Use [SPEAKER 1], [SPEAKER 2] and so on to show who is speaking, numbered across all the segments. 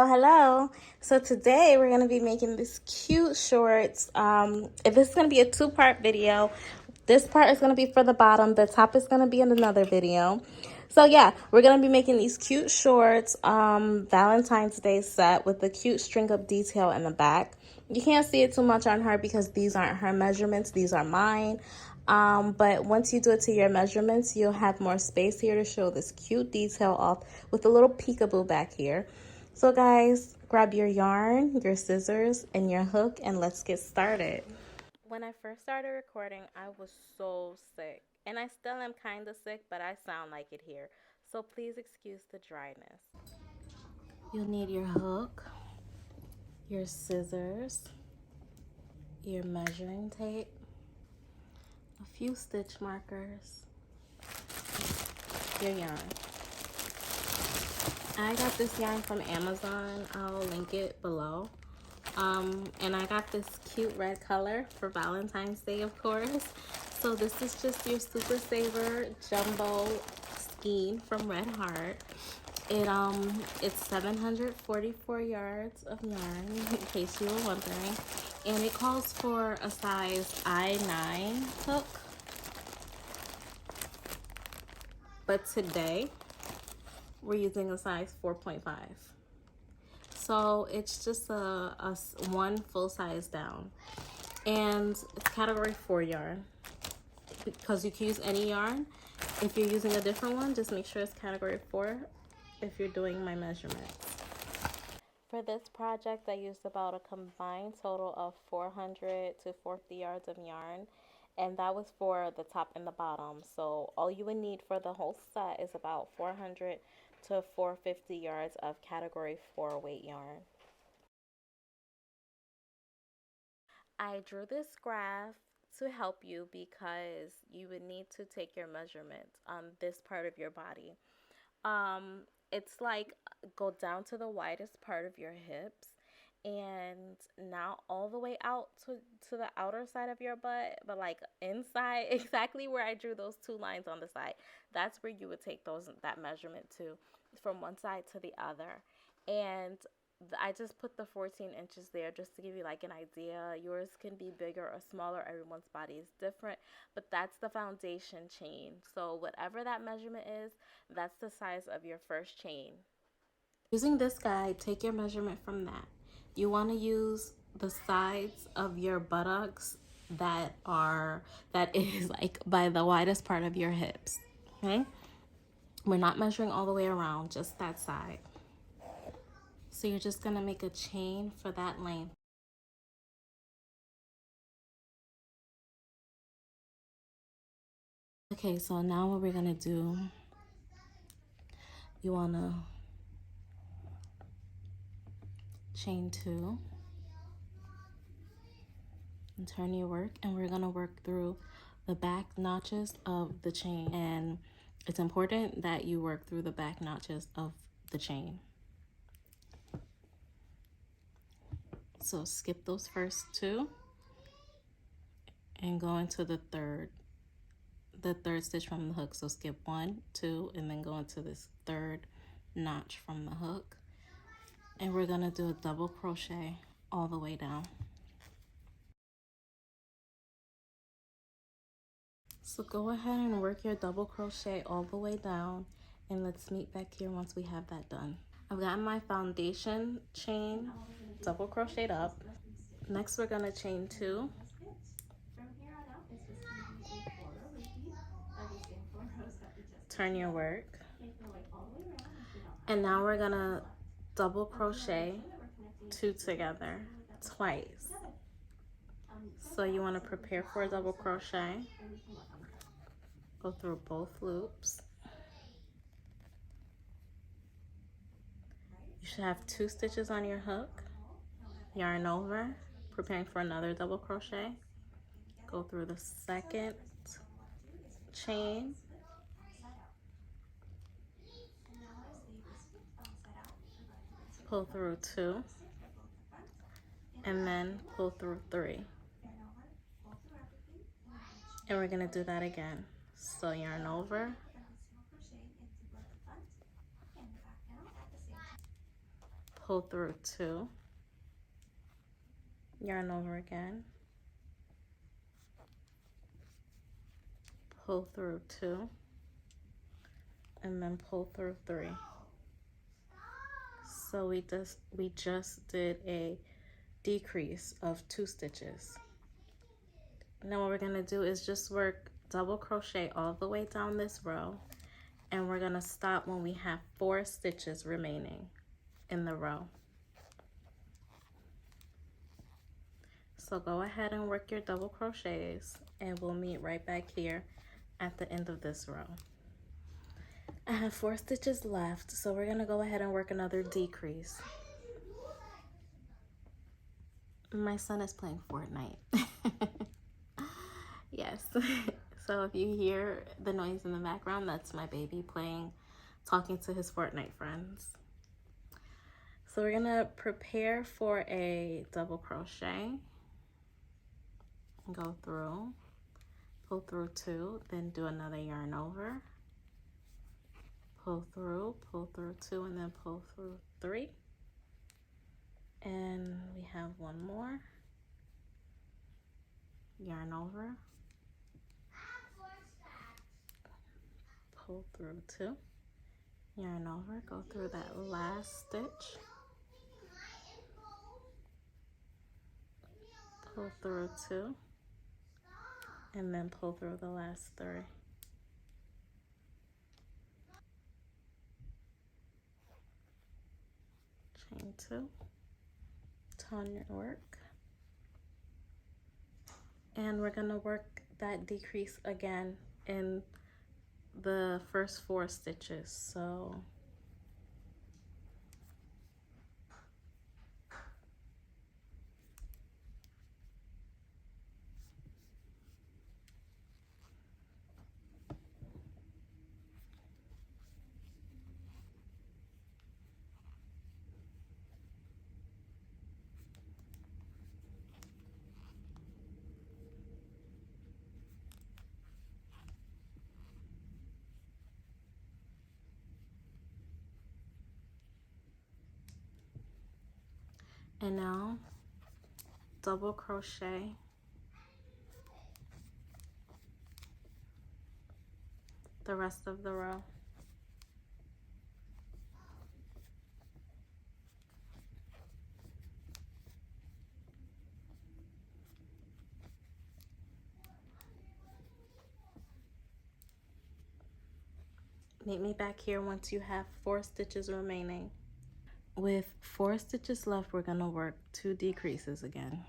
[SPEAKER 1] Hello. So today we're going to be making this cute shorts. If this is going to be a two-part video, this part is going to be for the bottom. The top is going to be in another video. So yeah, we're going to be making these cute shorts, Valentine's Day set with the cute string up detail in the back. You can't see it too much on her because these aren't her measurements. These are mine. But once you do it to your measurements, you'll have more space here to show this cute detail off with a little peekaboo back here. So guys, grab your yarn, your scissors, and your hook, and let's get started. When I first started recording, I was so sick. And I still am kind of sick, but I sound like it here. So please excuse the dryness. You'll need your hook, your scissors, your measuring tape, a few stitch markers, your yarn. I got this yarn from Amazon. I'll link it below. And I got this cute red color for Valentine's Day, of course. So this is just your Super Saver Jumbo Skein from Red Heart. It's 744 yards of yarn, in case you were wondering. And it calls for a size I9 hook. But today, we're using a size 4.5. So it's just a one full size down. And it's category 4 yarn. Because you can use any yarn. If you're using a different one, just make sure it's category 4 if you're doing my measurements. For this project, I used about a combined total of 400 to 450 yards of yarn. And that was for the top and the bottom. So all you would need for the whole set is about 400 to 450 yards of category 4 weight yarn. I drew this graph to help you because you would need to take your measurements on this part of your body. It's like go down to the widest part of your hips and now all the way out to the outer side of your butt, but like inside exactly where I drew those two lines on the side. That's where you would take that measurement to, from one side to the other. And I just put the 14 inches there just to give you like an idea. Yours can be bigger or smaller. Everyone's body is different, but that's the foundation chain. So whatever that measurement is, that's the size of your first chain. Using this guide, take your measurement from that. You want to use the sides of your buttocks that is like by the widest part of your hips. Okay? We're not measuring all the way around, just that side. So you're just gonna make a chain for that length. Okay, so now what we're gonna do, you wanna chain 2 and turn your work, and we're gonna work through the back notches of the chain. And it's important that you work through the back notches of the chain. So skip those first 2 and go into the third stitch from the hook. So skip 1, 2, and then go into this third notch from the hook. And we're gonna do a double crochet all the way down. So go ahead and work your double crochet all the way down, and let's meet back here once we have that done. I've got my foundation chain double crocheted up. Next we're gonna chain 2. Turn your work. And now we're gonna double crochet 2 together twice. So you want to prepare for a double crochet. Go through both loops. You should have 2 stitches on your hook. Yarn over, preparing for another double crochet. Go through the second chain. Pull through 2. And then pull through 3. And we're going to do that again. So yarn over. pull through 2, yarn over again, pull through 2, and then pull through 3. So we just did a decrease of 2 stitches. Now what we're gonna do is just work double crochet all the way down this row, and we're gonna stop when we have 4 stitches remaining in the row. So go ahead and work your double crochets, and we'll meet right back here at the end of this row. I have 4 stitches left, so we're gonna go ahead and work another decrease. My son is playing Fortnite. Yes. So if you hear the noise in the background, that's my baby talking to his Fortnite friends. So we're gonna prepare for a double crochet. Go through, pull through 2, then do another yarn over, pull through 2, and then pull through 3. And we have one more, yarn over, pull through 2, yarn over, go through that last stitch, pull through 2, and then pull through the last 3. Chain 2, turn your work, and we're gonna work that decrease again in the first 4 stitches. So and now double crochet the rest of the row. Meet me back here once you have 4 stitches remaining. With 4 stitches left, we're gonna work 2 decreases again.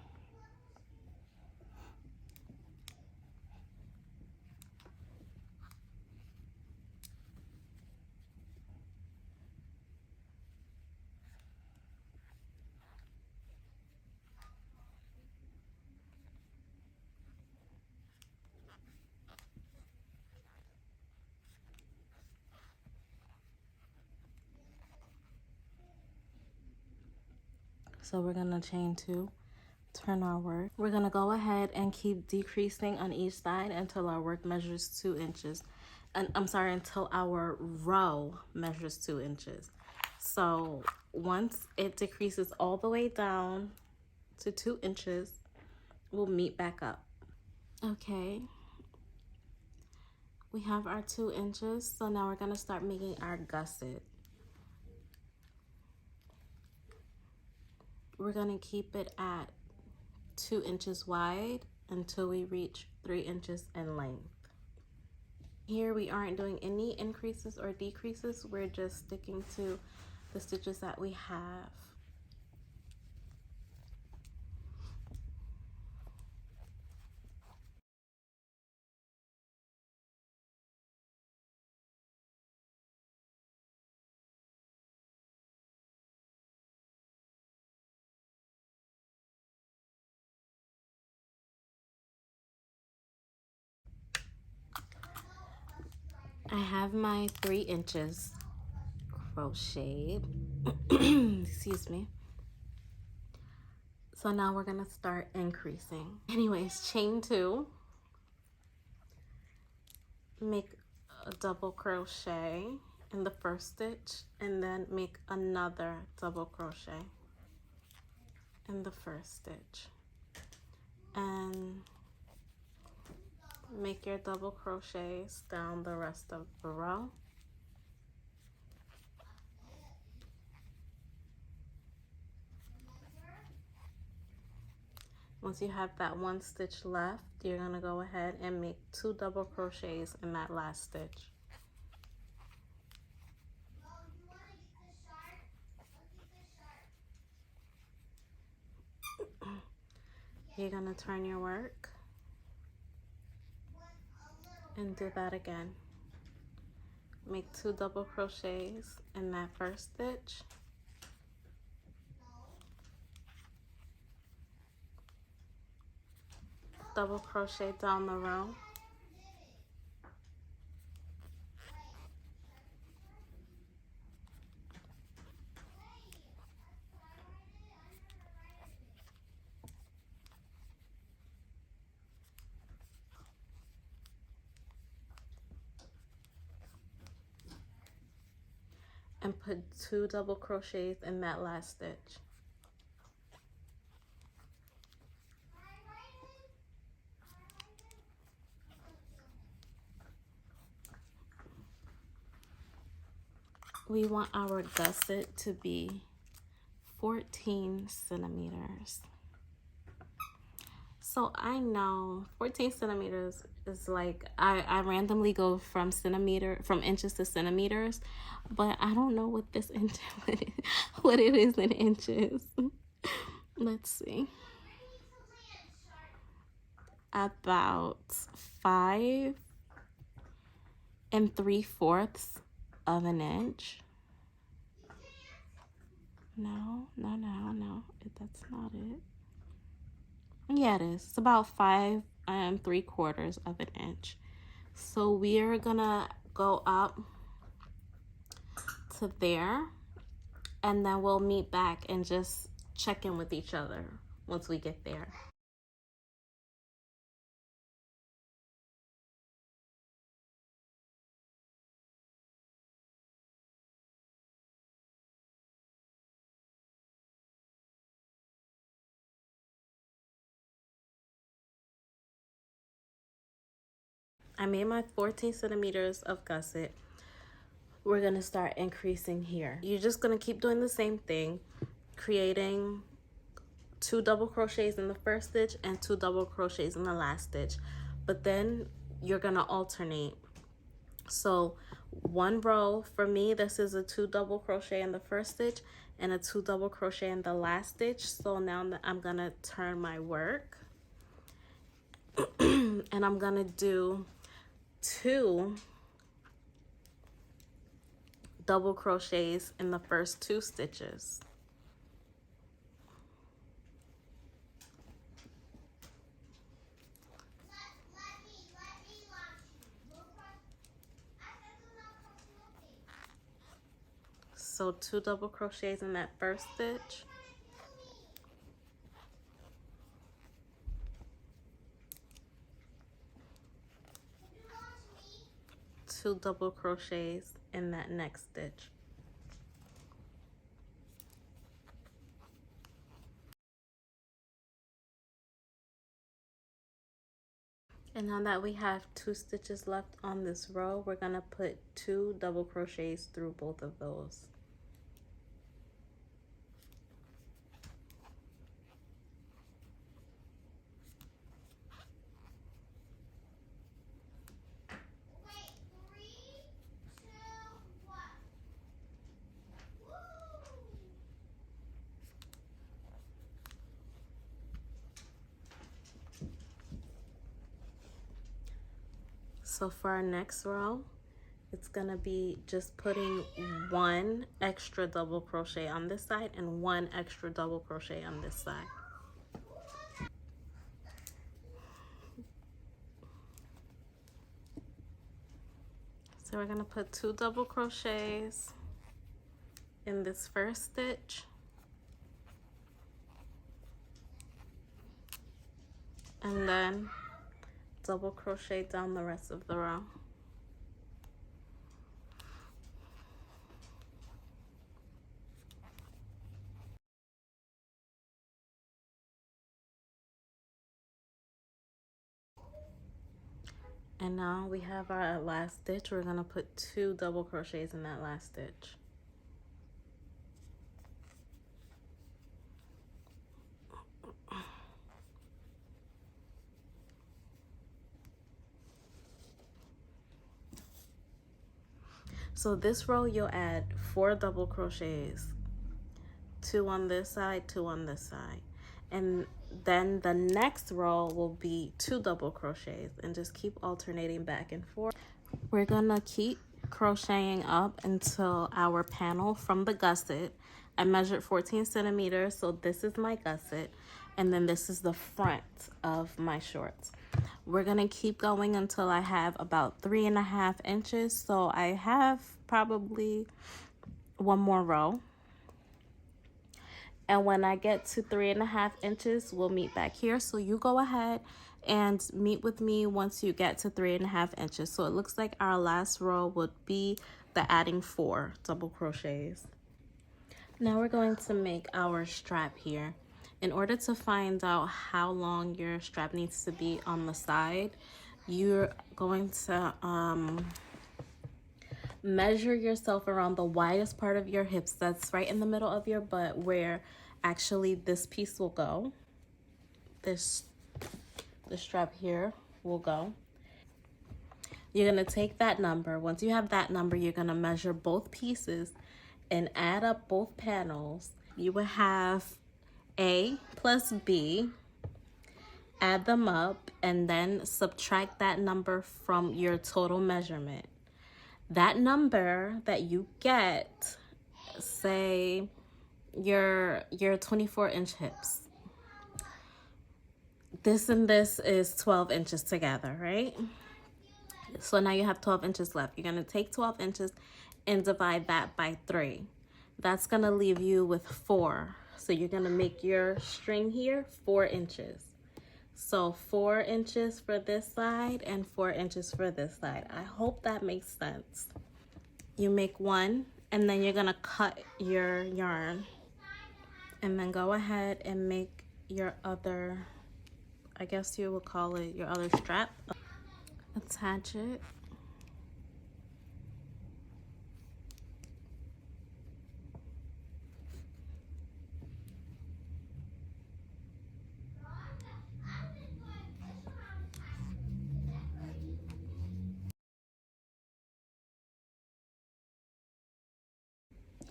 [SPEAKER 1] So we're gonna chain 2, turn our work. We're gonna go ahead and keep decreasing on each side until our work measures 2 inches. And I'm sorry, until our row measures 2 inches. So once it decreases all the way down to 2 inches, we'll meet back up. Okay, we have our 2 inches. So now we're gonna start making our gusset. We're gonna keep it at 2 inches wide until we reach 3 inches in length. Here we aren't doing any increases or decreases. We're just sticking to the stitches that we have. I have my 3 inches crocheted. Excuse me. So now we're gonna start increasing. Anyways, chain 2, make a double crochet, in the first stitch, and then make another double crochet in the first stitch, and make your double crochets down the rest of the row. Once you have that one stitch left, you're going to go ahead and make 2 double crochets in that last stitch. You're going to turn your work and do that again. Make 2 double crochets in that first stitch. Double crochet down the row. And put 2 double crochets in that last stitch. We want our gusset to be 14 centimeters. So I know 14 centimeters is like, I randomly go from inches to centimeters, but I don't know what this inch, what it is in inches. Let's see. About 5 3/4 of an inch. No, that's not it. Yeah, it is. It's about 5 3/4 of an inch. So we are gonna go up to there, and then we'll meet back and just check in with each other once we get there. I made my 14 centimeters of gusset. We're gonna start increasing here. You're just gonna keep doing the same thing, creating 2 double crochets in the first stitch and 2 double crochets in the last stitch, but then you're gonna alternate. So one row for me, this is a 2 double crochet in the first stitch and a 2 double crochet in the last stitch. So now I'm gonna turn my work and I'm gonna do 2 double crochets in the first 2 stitches. So 2 double crochets in that first stitch. Two double crochets in that next stitch. And now that we have 2 stitches left on this row, we're gonna put 2 double crochets through both of those. So for our next row, it's gonna be just putting 1 extra double crochet on this side and 1 extra double crochet on this side. So we're gonna put 2 double crochets in this first stitch, and then double crochet down the rest of the row. And now we have our last stitch. We're gonna put 2 double crochets in that last stitch. So this row you'll add 4 double crochets, 2 on this side, 2 on this side, and then the next row will be 2 double crochets, and just keep alternating back and forth. We're gonna keep crocheting up until our panel from the gusset. I measured 14 centimeters, so this is my gusset, and then this is the front of my shorts. We're gonna keep going until I have about 3.5 inches, so I have probably 1 more row. And when I get to 3.5 inches, we'll meet back here. So you go ahead and meet with me once you get to 3.5 inches. So it looks like our last row would be the adding 4 double crochets. Now we're going to make our strap here. In order to find out how long your strap needs to be on the side, you're going to measure yourself around the widest part of your hips. That's right in the middle of your butt where actually this piece will go. The strap here will go. You're going to take that number. Once you have that number, you're going to measure both pieces and add up both panels. You will have A plus B, add them up, and then subtract that number from your total measurement. That number that you get, say your 24-inch hips. This and this is 12 inches together, right? So now you have 12 inches left. You're going to take 12 inches and divide that by 3. That's going to leave you with 4. So you're going to make your string here 4 inches. So 4 inches for this side and 4 inches for this side. I hope that makes sense. You make 1 and then you're going to cut your yarn. And then go ahead and make your other, I guess you would call it your other strap. Attach it.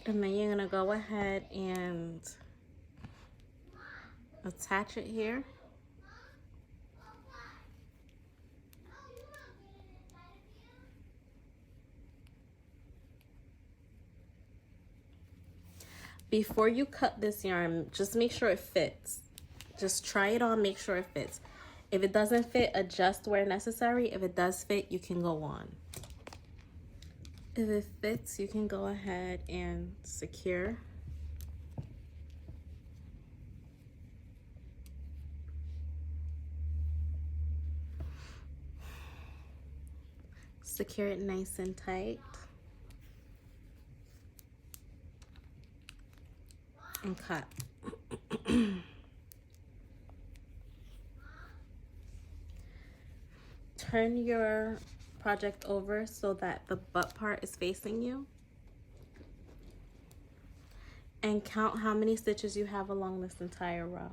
[SPEAKER 1] And then you're gonna go ahead and attach it here. Before you cut this yarn, just make sure it fits. Just try it on, make sure it fits. If it doesn't fit, adjust where necessary. If it does fit, you can go on. If it fits, you can go ahead and secure. Secure it nice and tight. And cut. Turn your project over so that the butt part is facing you. And count how many stitches you have along this entire row.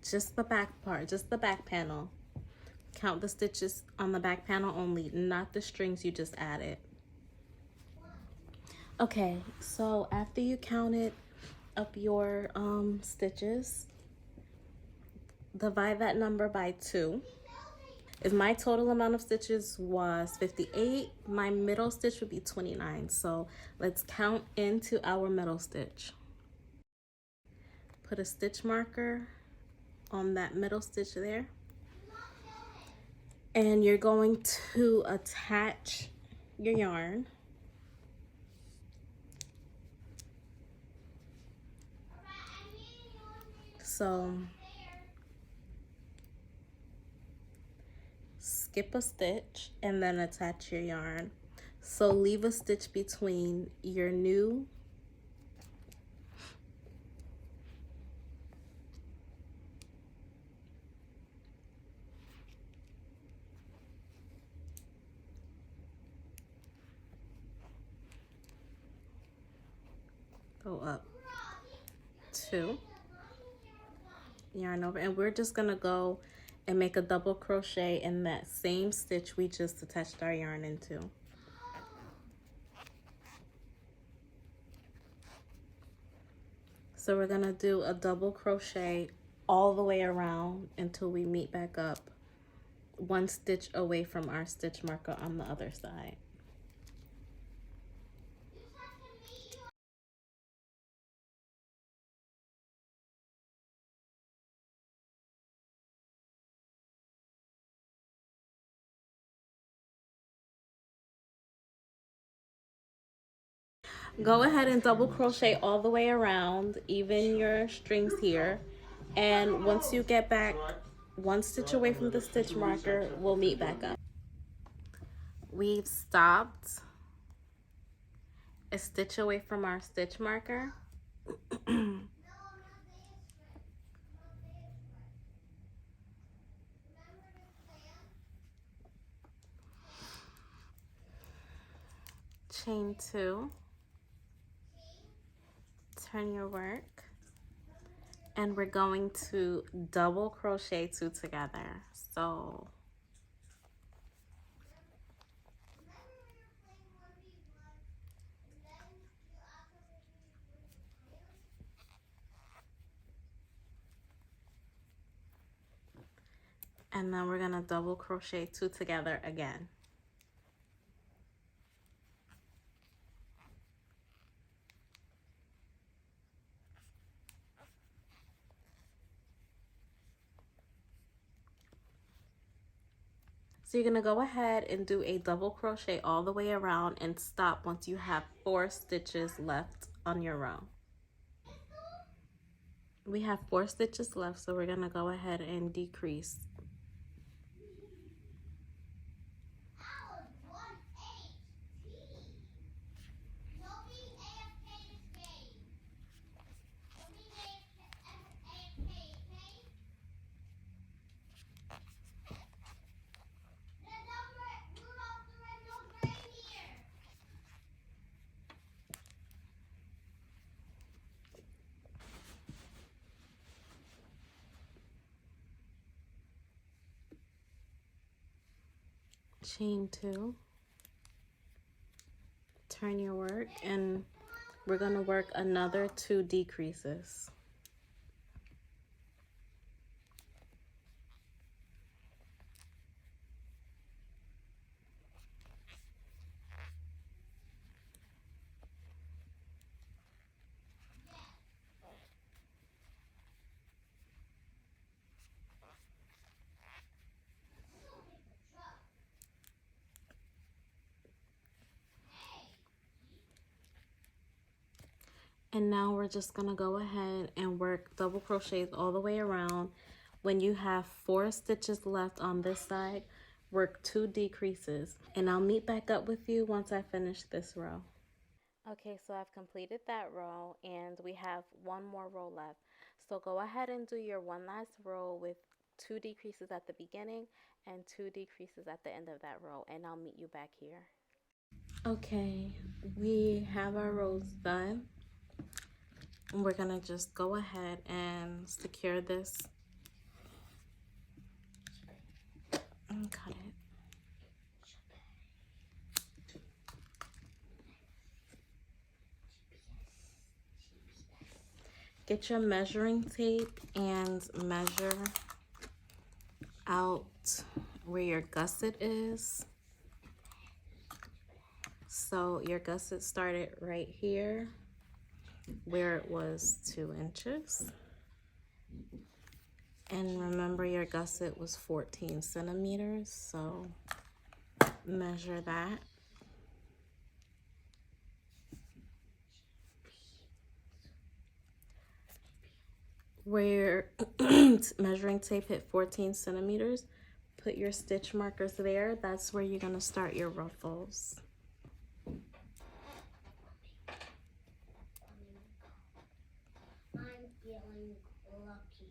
[SPEAKER 1] Just the back part, just the back panel. Count the stitches on the back panel only, not the strings you just added. Okay, so after you counted up your stitches, divide that number by 2. If my total amount of stitches was 58, my middle stitch would be 29. So let's count into our middle stitch. Put a stitch marker on that middle stitch there. And you're going to attach your yarn. So skip a stitch and then attach your yarn. So leave a stitch between your new go up 2, yarn over, and we're just gonna go and make a double crochet in that same stitch we just attached our yarn into. So we're gonna do a double crochet all the way around until we meet back up 1 stitch away from our stitch marker on the other side. Go ahead and double crochet all the way around, even your strings here, and once you get back 1 stitch away from the stitch marker, we'll meet back up. We've stopped a stitch away from our stitch marker. Chain 2, turn your work, and we're going to double crochet 2 together. So and then we're gonna double crochet 2 together again. So you're gonna go ahead and do a double crochet all the way around and stop once you have 4 stitches left on your row. We have 4 stitches left, so we're gonna go ahead and decrease. Chain 2, turn your work, and we're gonna work another 2 decreases. And now we're just gonna go ahead and work double crochets all the way around. When you have 4 stitches left on this side, work 2 decreases, and I'll meet back up with you once I finish this row. Okay, so I've completed that row and we have 1 more row left. So go ahead and do your 1 last row with 2 decreases at the beginning and 2 decreases at the end of that row, and I'll meet you back here. Okay, we have our rows done. We're gonna just go ahead and secure this and cut it. Get your measuring tape and measure out where your gusset is. So your gusset started right here where it was 2 inches. And remember, your gusset was 14 centimeters, so measure that. Where measuring tape hit 14 centimeters, put your stitch markers there. That's where you're gonna start your ruffles.
[SPEAKER 2] I'm feeling lucky.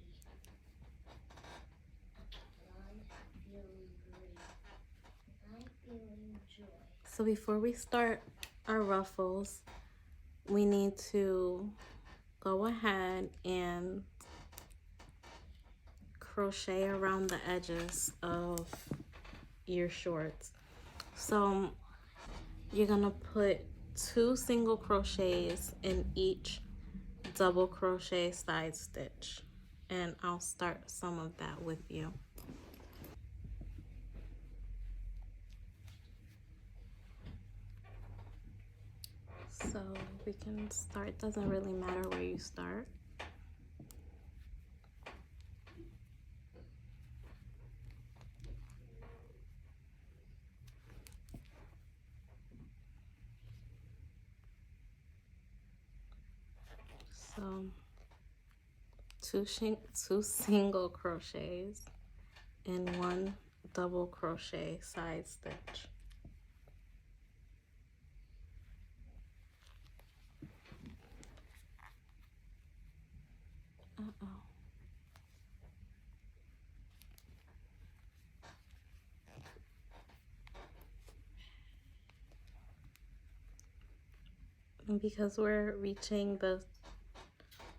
[SPEAKER 2] I'm feeling great. I'm feeling joy.
[SPEAKER 1] So before we start our ruffles, we need to go ahead and crochet around the edges of your shorts. So you're gonna put 2 single crochets in each double crochet side stitch, and I'll start some of that with you. So we can start, doesn't really matter where you start. So two single crochets and 1 double crochet side stitch. And because we're reaching the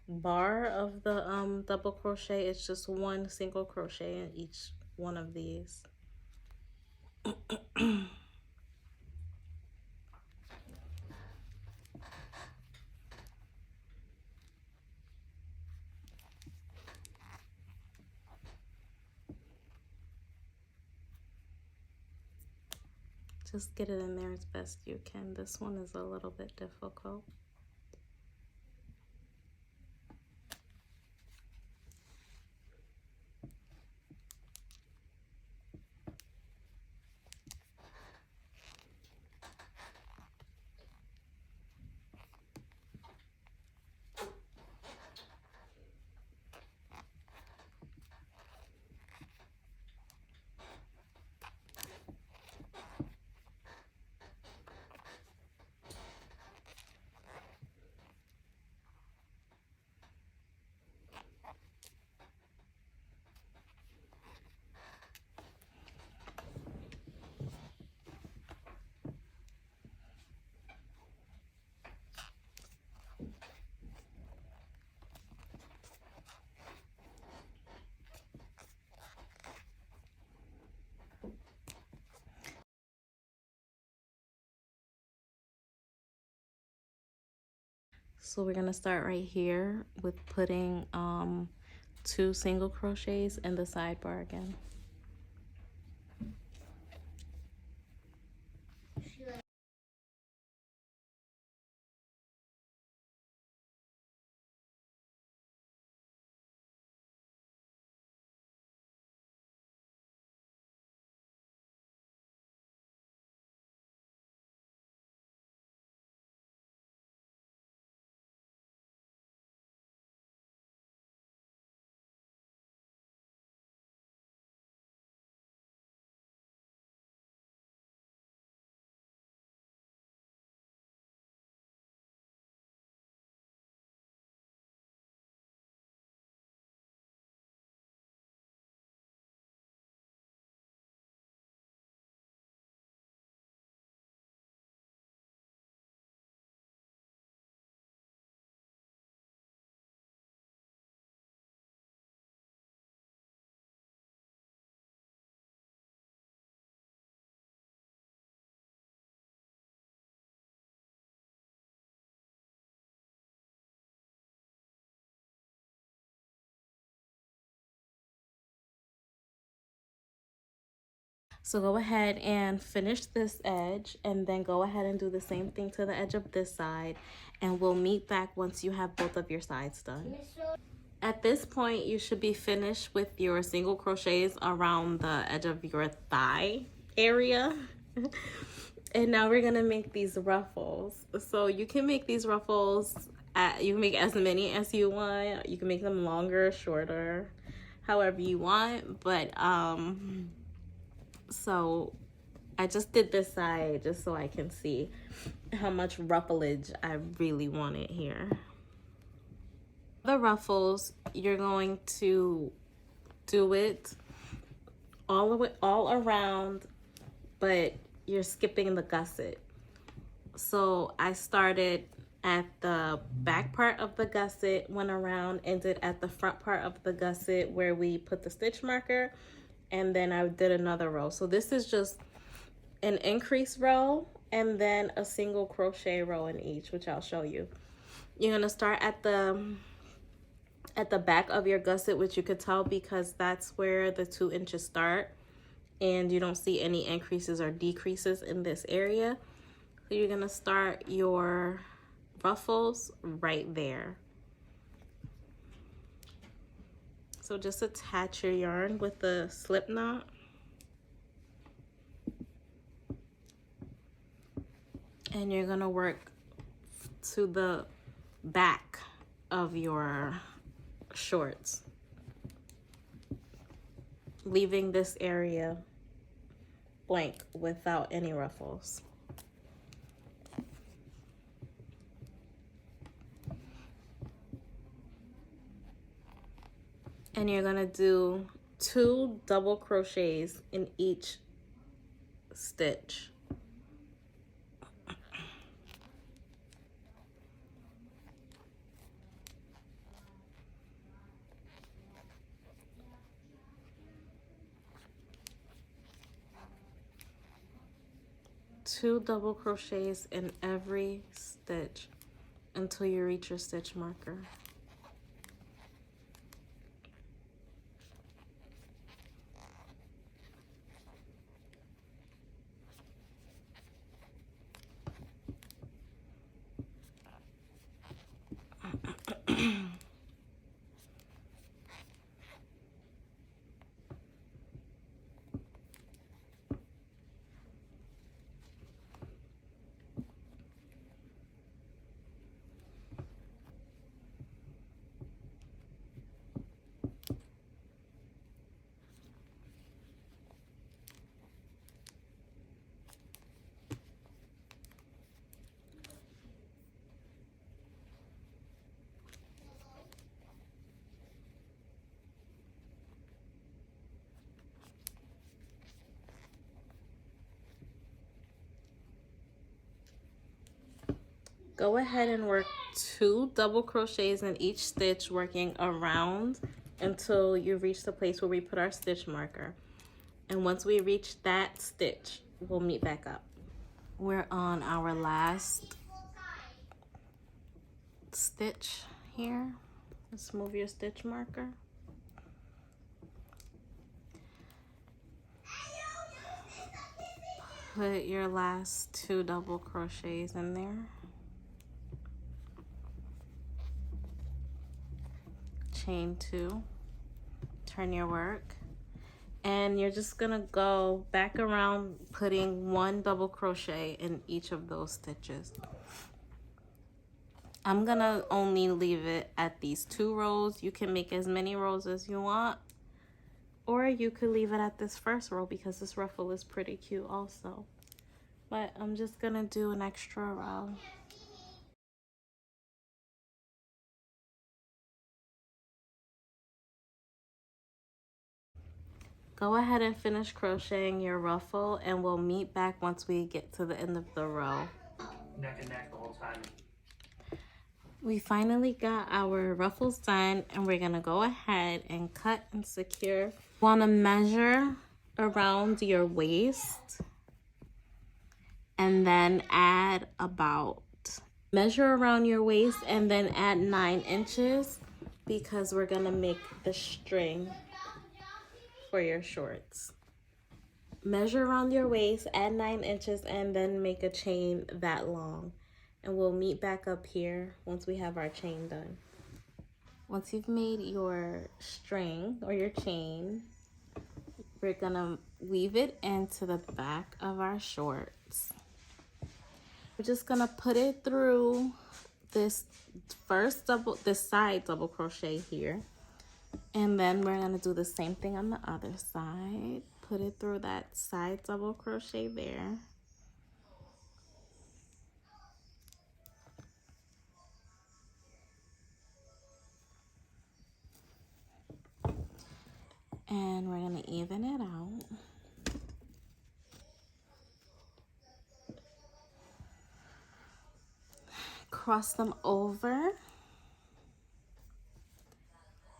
[SPEAKER 1] bar of the double crochet, it's just 1 single crochet in each one of these. Just get it in there as best you can. This one is a little bit difficult. So we're gonna start right here with putting 2 single crochets in the sidebar again. So go ahead and finish this edge, and then go ahead and do the same thing to the edge of this side, and we'll meet back once you have both of your sides done. At this point, you should be finished with your single crochets around the edge of your thigh area. And now we're gonna make these ruffles. So you can make these ruffles, you can make as many as you want. You can make them longer, shorter, however you want. But so I just did this side just so I can see how much ruffleage I really wanted here. The ruffles, you're going to do it all around, but you're skipping the gusset. So I started at the back part of the gusset, went around, ended at the front part of the gusset where we put the stitch marker, and then I did another row. So this is just an increase row and then a single crochet row in each, which I'll show you. You're gonna start at the back of your gusset, which you could tell because that's where the 2 inches start, and you don't see any increases or decreases in this area. So you're gonna start your ruffles right there. So just attach your yarn with the slip knot. And you're gonna work to the back of your shorts, leaving this area blank without any ruffles. And you're gonna do 2 double crochets in each stitch. Two double crochets in every stitch until you reach your stitch marker. Go ahead and work 2 double crochets in each stitch, working around until you reach the place where we put our stitch marker. And once we reach that stitch, we'll meet back up. We're on our last stitch here. Let's move your stitch marker. Put your last 2 double crochets in there. Chain 2, turn your work, and you're just gonna go back around putting 1 double crochet in each of those stitches. I'm gonna only leave it at these 2 rows. You can make as many rows as you want, or you could leave it at this first row because this ruffle is pretty cute also. But I'm just gonna do an extra row. Go ahead and finish crocheting your ruffle, and we'll meet back once we get to the end of the row.
[SPEAKER 3] Neck and neck the whole time.
[SPEAKER 1] We finally got our ruffles done, and we're gonna go ahead and cut and secure. Want to measure around your waist and then add measure around your waist and then add 9 inches because we're gonna make the string for your shorts. Measure around your waist, add 9 inches, and then make a chain that long. And we'll meet back up here once we have our chain done. Once you've made your string or your chain, we're gonna weave it into the back of our shorts. We're just gonna put it through this side double crochet here. And then we're gonna do the same thing on the other side. Put it through that side double crochet there. And we're gonna even it out. cross them over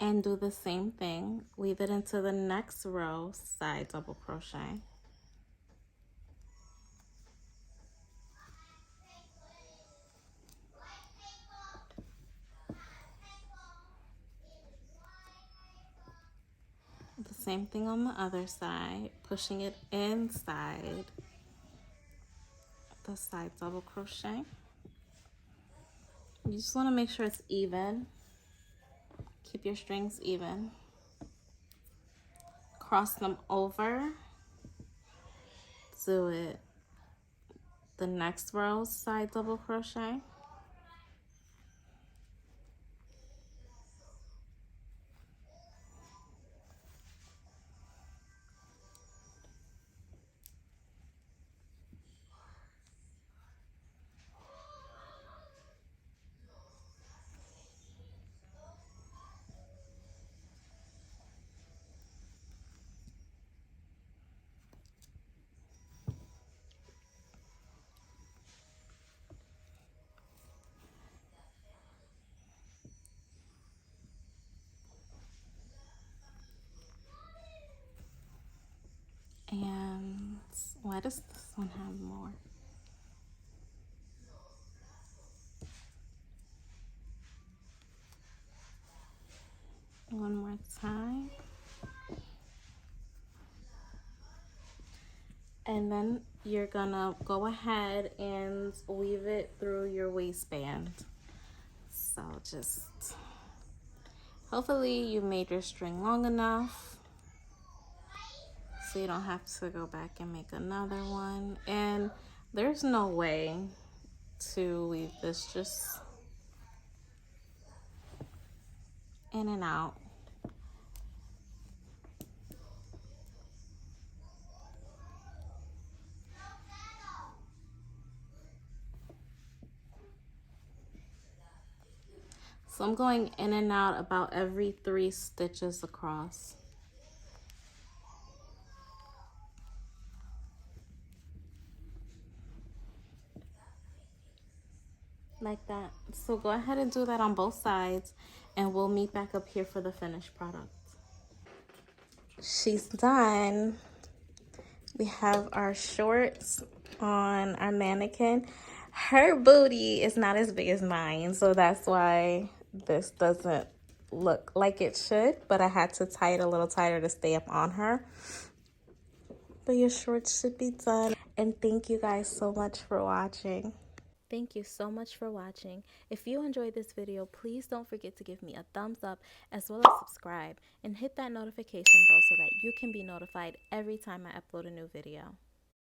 [SPEAKER 1] and do the same thing. Weave it into the next row, side double crochet. The same thing on the other side, pushing it inside the side double crochet. You just want to make sure it's even. Keep your strings even. Cross them over. Do it the next row, side double crochet. And why does this one have more? One more time. And then you're gonna go ahead and weave it through your waistband. So just, hopefully you made your string long enough so you don't have to go back and make another one. And there's no way to weave this just in and out. So I'm going in and out about every 3 stitches across. Like that. So go ahead and do that on both sides and we'll meet back up here for the finished product. She's done. We have our shorts on our mannequin. Her booty is not as big as mine, so that's why this doesn't look like it should, but I had to tie it a little tighter to stay up on her. But your shorts should be done. And thank you guys so much for watching. Thank you so much for watching. If you enjoyed this video, please don't forget to give me a thumbs up as well as subscribe and hit that notification bell so that you can be notified every time I upload a new video.